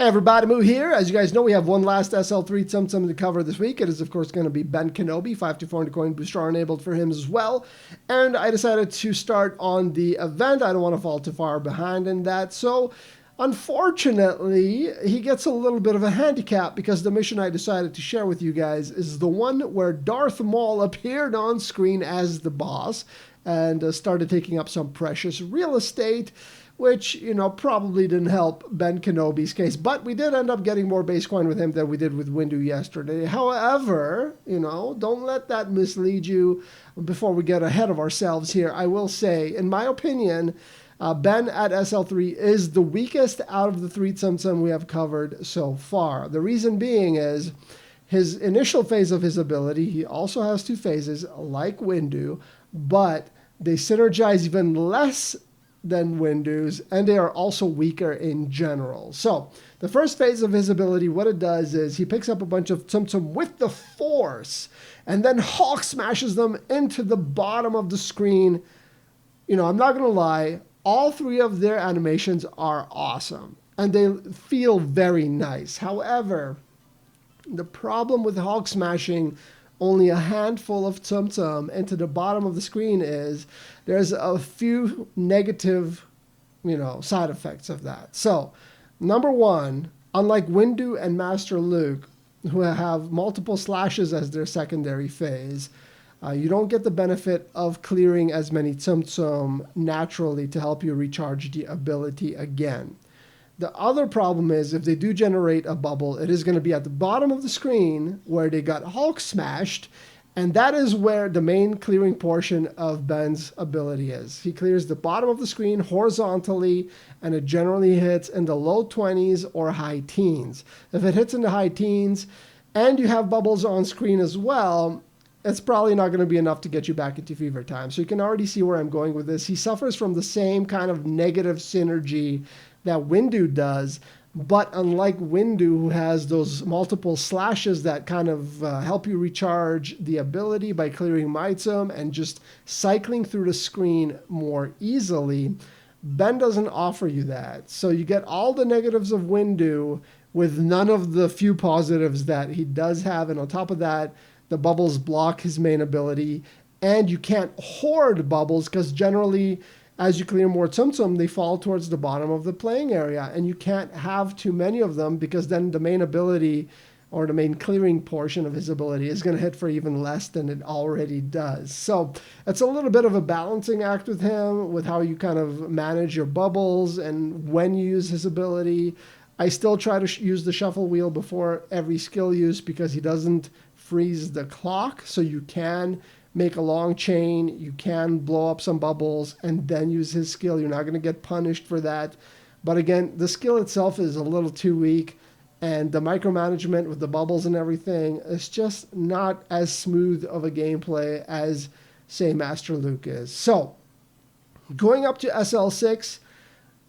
Hey everybody, Moo here. As you guys know, we have one last SL3 Tsum to cover this week. It is, of course, going to be Ben Kenobi. 5 to 400 coin booster are enabled for him as well. And I decided to start on the event. I don't want to fall too far behind in that. So, unfortunately, he gets a little bit of a handicap because the mission I decided to share with you guys is the one where Darth Maul appeared on screen as the boss and started taking up some precious real estate, which, you know, probably didn't help Ben Kenobi's case. But we did end up getting more base coin with him than we did with Windu yesterday. However, you know, don't let that mislead you. Before we get ahead of ourselves here, I will say, in my opinion, Ben at SL3 is the weakest out of the three Tsum we have covered so far. The reason being is his initial phase of his ability, he also has two phases like Windu, but they synergize even less than Windu's, and they are also weaker in general. So the first phase of his ability, what it does is he picks up a bunch of Tsum with the Force and then Hulk smashes them into the bottom of the screen. You know, I'm not going to lie, all three of their animations are awesome and they feel very nice. However, the problem with Hulk smashing only a handful of Tsum into the bottom of the screen is there's a few negative, you know, side effects of that. So, number one, unlike Windu and Master Luke, who have multiple slashes as their secondary phase, you don't get the benefit of clearing as many Tsum naturally to help you recharge the ability again. The other problem is if they do generate a bubble, it is going to be at the bottom of the screen where they got Hulk smashed, and that is where the main clearing portion of Ben's ability is. He clears the bottom of the screen horizontally, and it generally hits in the low 20s or high teens. If it hits in the high teens and you have bubbles on screen as well, it's probably not going to be enough to get you back into fever time. So you can already see where I'm going with this. He suffers from the same kind of negative synergy that Windu does, but unlike Windu, who has those multiple slashes that kind of help you recharge the ability by clearing Tsum and just cycling through the screen more easily, Ben doesn't offer you that. So you get all the negatives of Windu with none of the few positives that he does have, and on top of that, the bubbles block his main ability, and you can't hoard bubbles because generally, as you clear more Tsum, they fall towards the bottom of the playing area, and you can't have too many of them because then the main ability or the main clearing portion of his ability is going to hit for even less than it already does. So it's a little bit of a balancing act with him, with how you kind of manage your bubbles and when you use his ability. I still try to use the shuffle wheel before every skill use because he doesn't freeze the clock, so you can make a long chain, you can blow up some bubbles, and then use his skill. You're not going to get punished for that. But again, the skill itself is a little too weak, and the micromanagement with the bubbles and everything is just not as smooth of a gameplay as, say, Master Luke is. So, going up to SL6,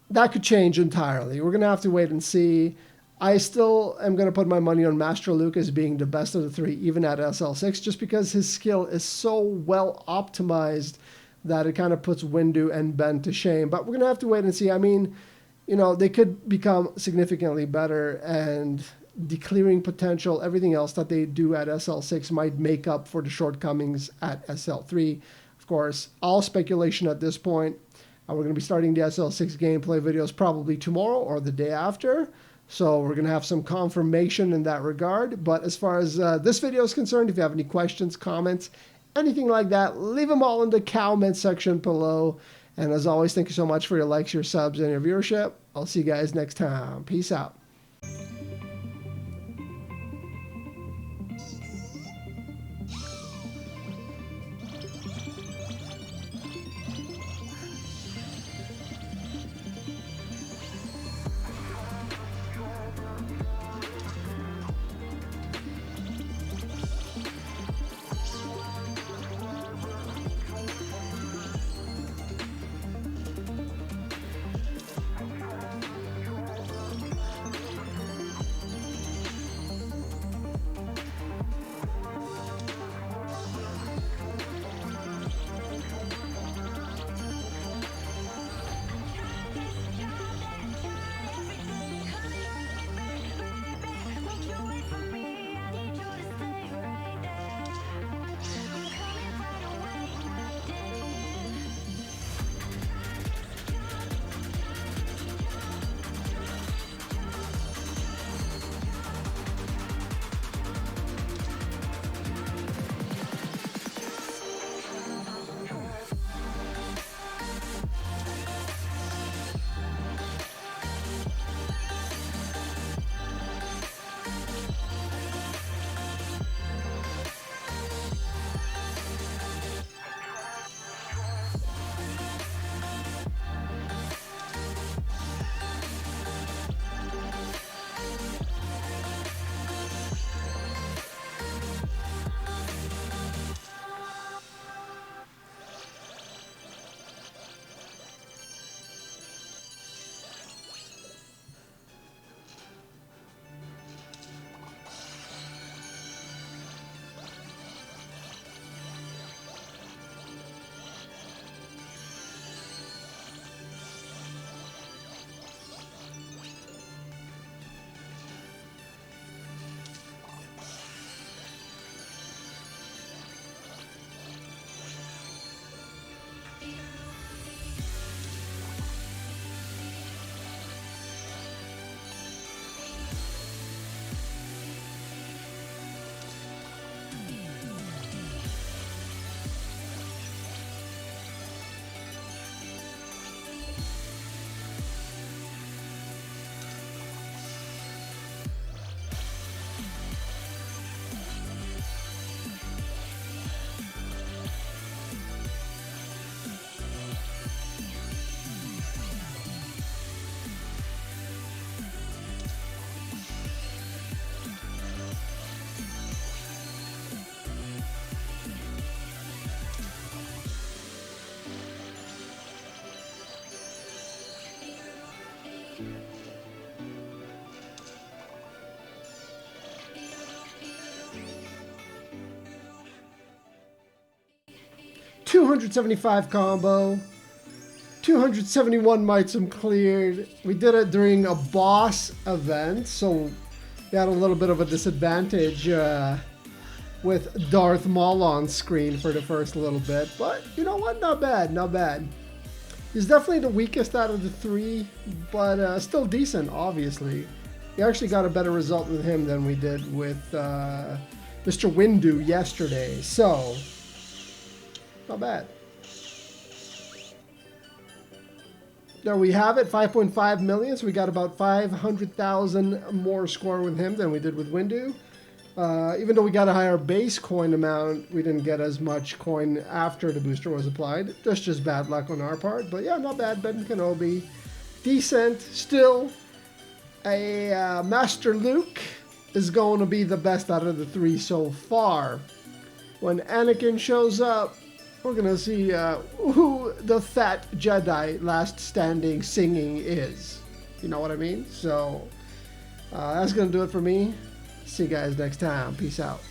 that could change entirely. We're going to have to wait and see. I still am going to put my money on Master Luke as being the best of the three, even at SL6, just because his skill is so well optimized that it kind of puts Windu and Ben to shame. But we're going to have to wait and see. I mean, you know, they could become significantly better, and the clearing potential, everything else that they do at SL6 might make up for the shortcomings at SL3. Of course, all speculation at this point. We're going to be starting the SL6 gameplay videos probably tomorrow or the day after. So we're going to have some confirmation in that regard. But as far as this video is concerned, if you have any questions, comments, anything like that, leave them all in the comment section below. And as always, thank you so much for your likes, your subs, and your viewership. I'll see you guys next time. Peace out. 275 combo. 271 Tsum cleared. We did it during a boss event, so we had a little bit of a disadvantage with Darth Maul on screen for the first little bit. But you know what? Not bad, not bad. He's definitely the weakest out of the three, but still decent, obviously. We actually got a better result with him than we did with Mr. Windu yesterday, so not bad. There we have it, 5.5 million, so we got about 500,000 more score with him than we did with Windu. Even though we got a higher base coin amount, we didn't get as much coin after the booster was applied. That's just bad luck on our part, but yeah, not bad. Ben Kenobi, decent. Still, a Master Luke is going to be the best out of the three so far. When Anakin shows up, we're going to see who the fat Jedi last standing singing is. You know what I mean? So that's going to do it for me. See you guys next time. Peace out.